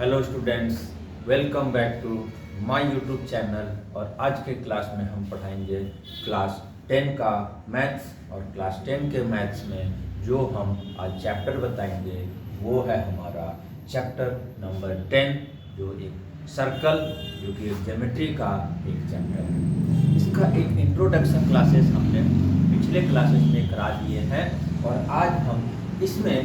Hello students, welcome back to my YouTube channel. और आज के क्लास में हम पढ़ाएंगे क्लास 10 का मैथ्स। और क्लास 10 के मैथ्स में जो हम आज चैप्टर बताएंगे वो है हमारा चैप्टर नंबर 10, जो एक सर्कल, जो कि एक ज्योमेट्री का एक चैप्टर है। इसका एक इंट्रोडक्शन क्लासेस हमने पिछले क्लासेस में करा दिए हैं और आज हम इसमें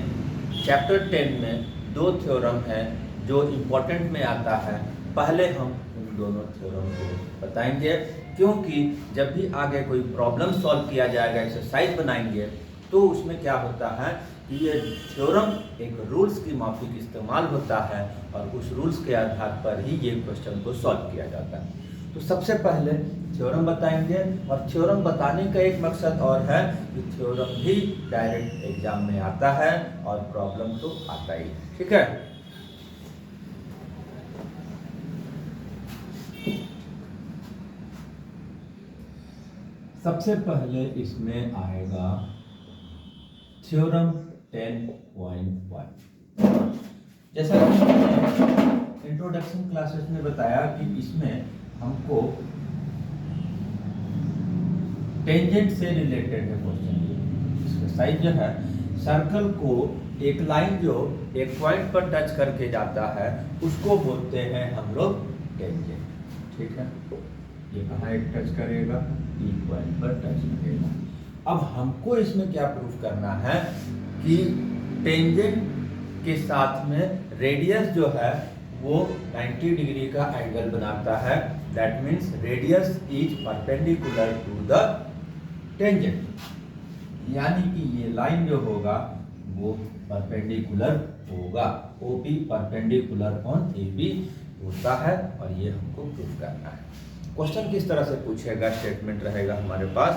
चैप्टर 10 में दो थ्योरम है जो इम्पोर्टेंट में आता है। पहले हम उन दोनों थ्योरम को बताएंगे, क्योंकि जब भी आगे कोई प्रॉब्लम सॉल्व किया जाएगा, एक्सरसाइज बनाएंगे, तो उसमें क्या होता है कि ये थ्योरम एक रूल्स की माफिक इस्तेमाल होता है और उस रूल्स के आधार पर ही ये क्वेश्चन को सॉल्व किया जाता है। तो सबसे पहले थ्योरम बताएंगे और थ्योरम बताने का एक मकसद और है कि थ्योरम भी डायरेक्ट एग्जाम में आता है और प्रॉब्लम तो आता ही, ठीक है। सबसे पहले इसमें आएगा थ्योरम 10.1। जैसा कि मैंने इंट्रोडक्शन क्लासेस में बताया कि इसमें हमको टेंजेंट से रिलेटेड है क्वेश्चन। इसका साइज जो है, सर्कल को एक लाइन जो एक पॉइंट पर टच करके जाता है उसको बोलते हैं हम लोग टेंजेंट, ठीक है। ये कहाँ एक टच करेगा, ई पॉइंट पर टच करेगा। अब हमको इसमें क्या प्रूफ करना है कि टेंजेंट के साथ में रेडियस जो है वो 90 डिग्री का एंगल बनाता है। That means radius is perpendicular to the tangent, यानी कि ये लाइन जो होगा वो परपेंडिकुलर होगा। OP परपेंडिकुलर ऑन AB होता है और ये हमको प्रूफ करना है। क्वेश्चन किस तरह से पूछेगा, स्टेटमेंट रहेगा हमारे पास,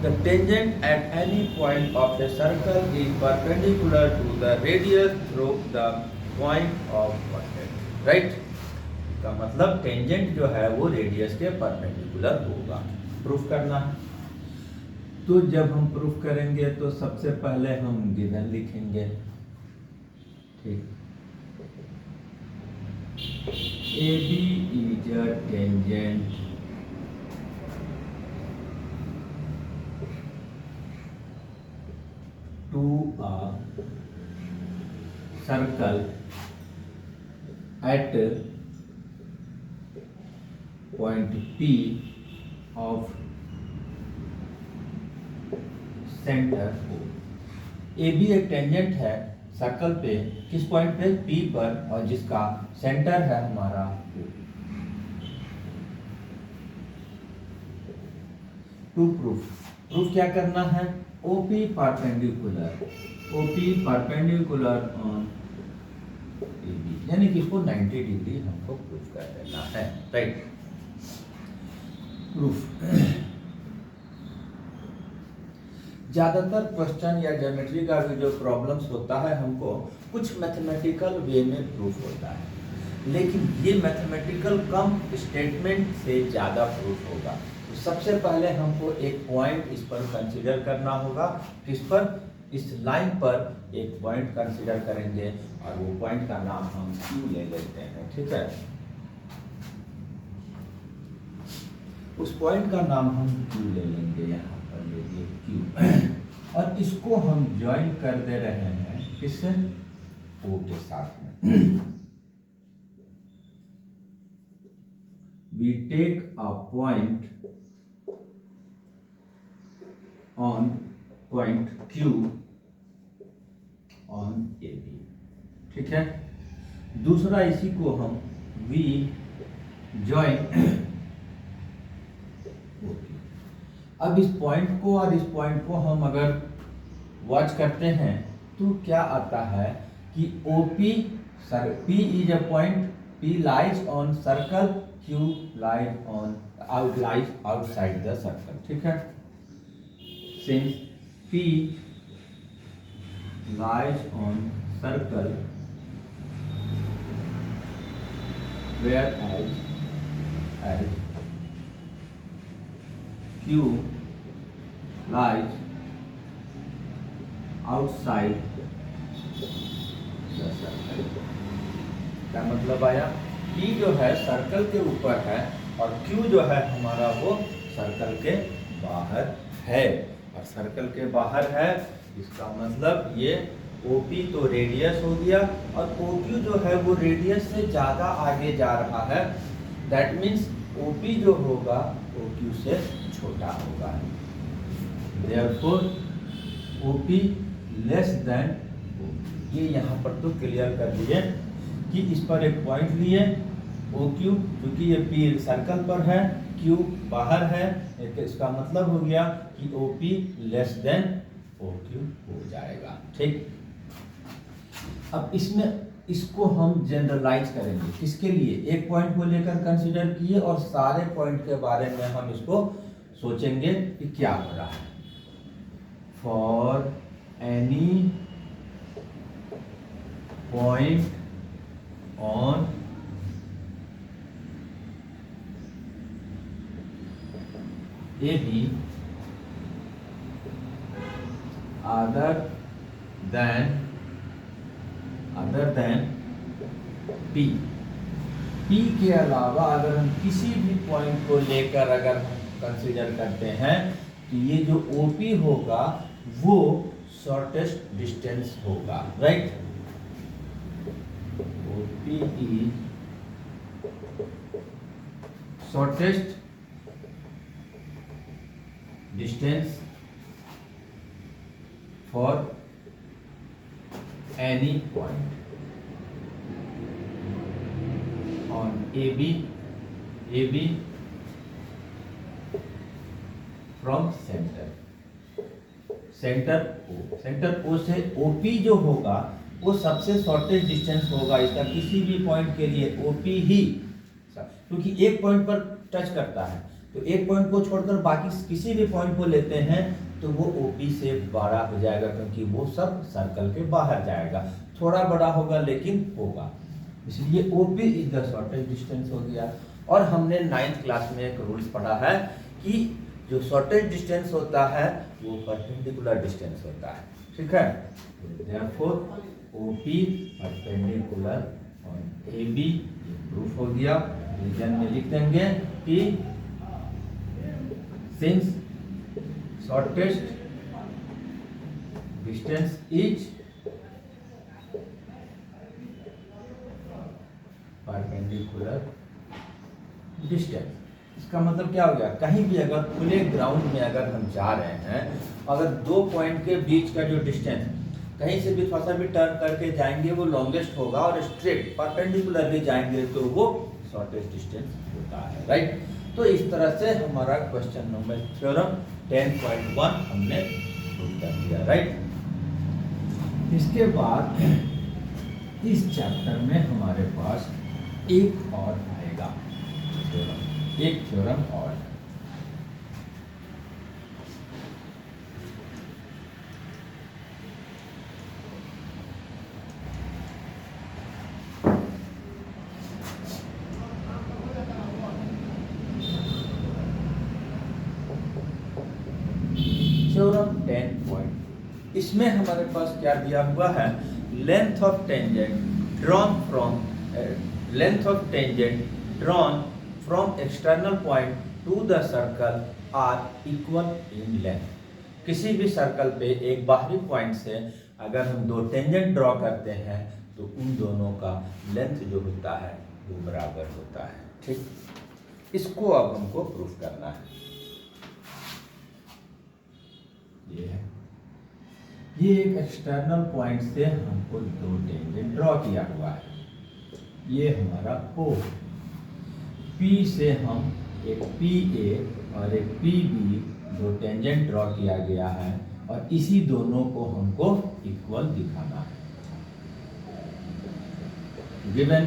the tangent at any point of a circle is perpendicular to the radius through the point of contact, right. इसका मतलब टेंजेंट जो है वो रेडियस के परपेंडिकुलर होगा, प्रूफ करना है। तो जब हम प्रूफ करेंगे तो सबसे पहले हम गिवन लिखेंगे, ठीक। AB is a tangent to a circle at point P of center O। AB एक टेंजेंट है सर्कल पे, किस पॉइंट पे, P पर, और जिसका सेंटर है हमारा O। टू प्रूफ क्या करना है, OP परपेंडिकुलर ऑन AB, यानी कि इसको 90 डिग्री हमको प्रूफ कर देना है, राइट। प्रूफ ज़्यादातर क्वेश्चन या ज्योमेट्री का भी जो प्रॉब्लम्स होता है हमको कुछ मैथमेटिकल वे में प्रूफ होता है, लेकिन ये मैथमेटिकल कम स्टेटमेंट से ज़्यादा प्रूफ होगा। तो सबसे पहले हमको एक पॉइंट इस पर कंसीडर करना होगा, किस पर, इस लाइन पर एक पॉइंट कंसीडर करेंगे और वो पॉइंट का नाम हम Q ले लेते हैं, ठीक है। उस पॉइंट का नाम हम Q ले लेंगे, यहाँ पर ये Q, और इसको हम ज्वाइन कर दे रहे हैं किससे, O के साथ में। We take a point on point Q on AB, ठीक है। दूसरा इसी को हम V join अब इस पॉइंट को और इस पॉइंट को हम अगर वॉच करते हैं तो क्या आता है कि OP P is a point, P lies on circle, Q lies outside the circle, ठीक है। Since P lies on circle whereas Q lies outside the circle, क्या मतलब आया? P जो है सर्कल के ऊपर है और Q जो है हमारा वो सर्कल के बाहर है। और सर्कल के बाहर है इसका मतलब ये OP तो रेडियस हो गया और OQ जो है वो रेडियस से ज़्यादा आगे जा रहा है। दैट मीन्स OP जो होगा OQ से छोटा होगा। Therefore OP लेस देन, ये यहाँ पर तो क्लियर कर दिए कि इस पर एक पॉइंट लिए OQ, क्योंकि ये P सर्कल पर है, Q बाहर है, इसका मतलब हो गया कि OP लेस देन OQ हो जाएगा। ठीक, अब इसमें इसको हम जनरलाइज करेंगे, किसके लिए? एक पॉइंट को लेकर कंसीडर किए और सारे पॉइंट के बारे में हम इसको सोचेंगे कि क्या हो रहा है। For any point on AB other than P, P के अलावा अगर हम किसी भी पॉइंट को लेकर अगर कंसीडर करते हैं तो ये जो OP होगा वो शॉर्टेस्ट डिस्टेंस होगा, right? OP is shortest distance for any point on AB from centre O से OP जो होगा वो सबसे शॉर्टेस्ट डिस्टेंस होगा इसका, किसी भी पॉइंट के लिए OP ही, क्योंकि एक पॉइंट पर टच करता है तो एक पॉइंट को छोड़कर बाकी किसी भी पॉइंट को लेते हैं तो वो OP से बड़ा हो जाएगा, क्योंकि वो सब सर्कल के बाहर जाएगा। थोड़ा बड़ा होगा लेकिन होगा, इसलिए OP is the shortest distance हो गया। और हमने 9th क्लास में एक रूल्स पढ़ा है कि जो शॉर्टेस्ट डिस्टेंस होता है वो परपेंडिकुलर डिस्टेंस होता है, ठीक है? Therefore OP perpendicular on AB, proof हो गया। रीजन में लिख देंगे कि since shortest distance is perpendicular distance, इसका मतलब क्या हो गया? कहीं भी अगर खुले ग्राउंड में अगर हम जा रहे हैं, अगर दो पॉइंट के बीच का जो डिस्टेंस कहीं से भी थोड़ा सा भी टर्न करके जाएंगे वो लॉन्गेस्ट होगा और स्ट्रेट परपेंडिकुलर भी जाएंगे तो वो शॉर्टेस्ट डिस्टेंस होता है, राइट? तो इस तरह से हमारा क्वेश्चन नंबर थ्योरम 10.1 हमने प्रूव कर दिया, राइट? इसके बाद इस चैप्टर में हमारे पास एक और आएगा थ्योरम, एक थ्योरम और। थ्योरम 10. इसमें हमारे पास क्या दिया हुआ है? Length of tangent drawn from external point to the circle are equal in length. किसी भी सर्कल पे एक बाहरी पॉइंट से अगर हम दो टेंजेंट ड्रॉ करते हैं तो उन दोनों का लेंथ जो होता है वो बराबर होता है, ठीक? इसको अब हमको प्रूफ करना है। ये एक एक्सटर्नल पॉइंट से हमको दो टेंजेंट ड्रॉ किया हुआ है। ये हमारा O, P से हम एक PA और एक PB दो टेंजेंट ड्रॉ किया गया है और इसी दोनों को हमको इक्वल दिखाना है। Given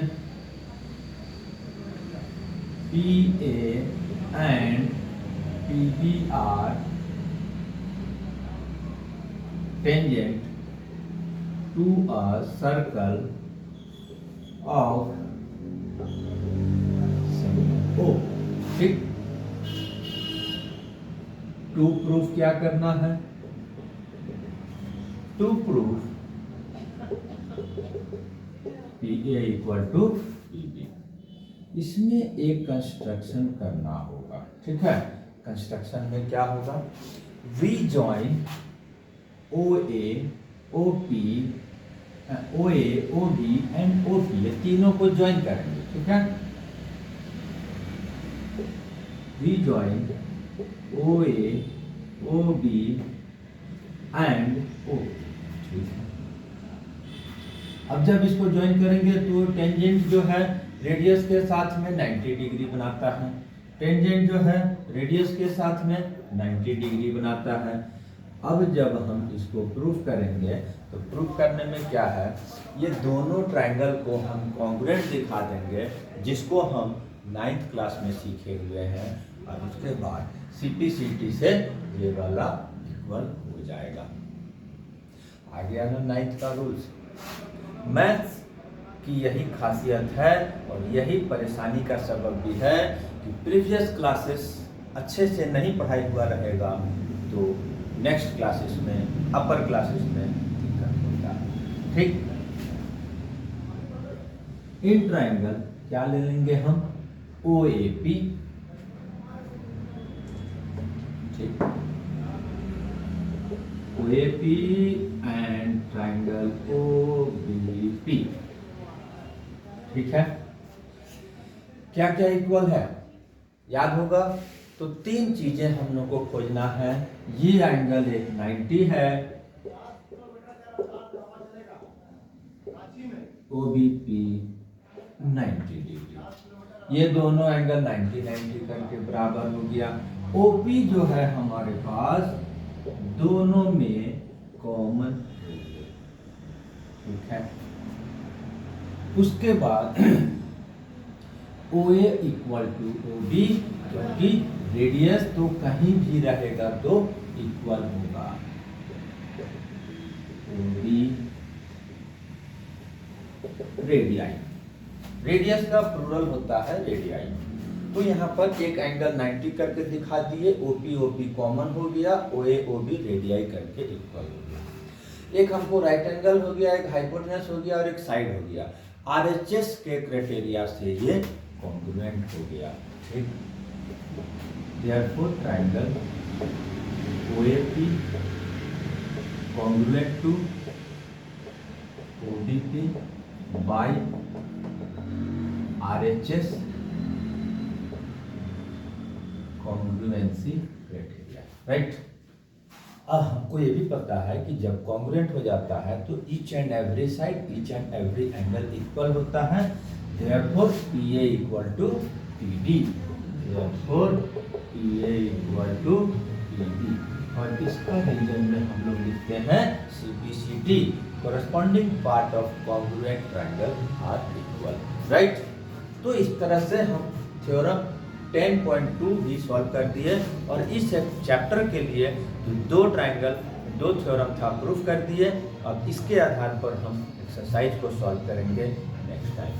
PA and PB are tangent to a circle of O, ठीक? टू प्रूफ क्या करना है? To prove P A equal to P B. इसमें एक कंस्ट्रक्शन करना होगा, ठीक है। कंस्ट्रक्शन में क्या होगा, we join O A O P O A O B and O P, ये तीनों को ज्वाइन करेंगे, ठीक है। We join O A O B and O, ठीक है। अब जब इसको ज्वाइन करेंगे तो टेंजेंट जो है रेडियस के साथ में 90 डिग्री बनाता है, टेंजेंट जो है रेडियस के साथ में 90 डिग्री बनाता है। अब जब हम इसको प्रूफ करेंगे तो प्रूफ करने में क्या है, ये दोनों ट्रायंगल को हम कॉन्ग्रुएंट दिखा देंगे, जिसको हम 9th क्लास में सीखे हुए हैं, और उसके बाद CPCT से ये वाला इक्वल हो जाएगा। आ गया ना 9th का रूल्स। मैथ्स की यही खासियत है और यही परेशानी का सबब भी है कि प्रीवियस क्लासेस अच्छे से नहीं पढ़ाई हुआ रहेगा तो नेक्स्ट क्लासेस में, अपर क्लासेस में दिक्कत होता है, ठीक। इन ट्रायंगल क्या ले लेंगे हम, OAP, ठीक, OAP एंड ट्रायंगल OBP, ठीक है। क्या क्या इक्वल है याद होगा, तो तीन चीजें हम लोग को खोजना है। ये एंगल एक 90 है, OBP 90 डिग्री, ये दोनों एंगल 90-90 करके बराबर हो गया। OP जो है हमारे पास दोनों में कॉमन, ठीक है। उसके बाद OA इक्वल टू OB, क्योंकि रेडियस तो कहीं भी रहेगा तो इक्वल होगा। OB रेडियाई, रेडियस का प्लूरल होता है रेडियाई। तो यहाँ पर एक एंगल 90 करके दिखा दिए, OP कॉमन हो गया, OA OB रेडियाई करके इक्वल हो गया। एक हमको राइट एंगल हो गया, एक हाइपोटेनस हो गया और एक साइड हो गया। RHS के क्राइटेरिया से ये कॉन्ग्रुएंट हो गया, ठीक। Therefore triangle OAP congruent to OBP by RHS congruency criteria, right. अब हमको ये भी पता है कि जब कॉन्ग्रुएंट हो जाता है तो each and every side, each and every angle equal होता है। Therefore PA equal to PD, therefore PA equal to PD, और इसका रीजन में हम लोग लिखते हैं CPCT, corresponding part of congruent triangle are equal, right. तो इस तरह से हम थ्योरम 10.2 भी सॉल्व कर दिए, और इस चैप्टर के लिए दो ट्रायंगल, दो थ्योरम था, प्रूफ कर दिए। अब इसके आधार पर हम एक्सरसाइज को सॉल्व करेंगे नेक्स्ट टाइम।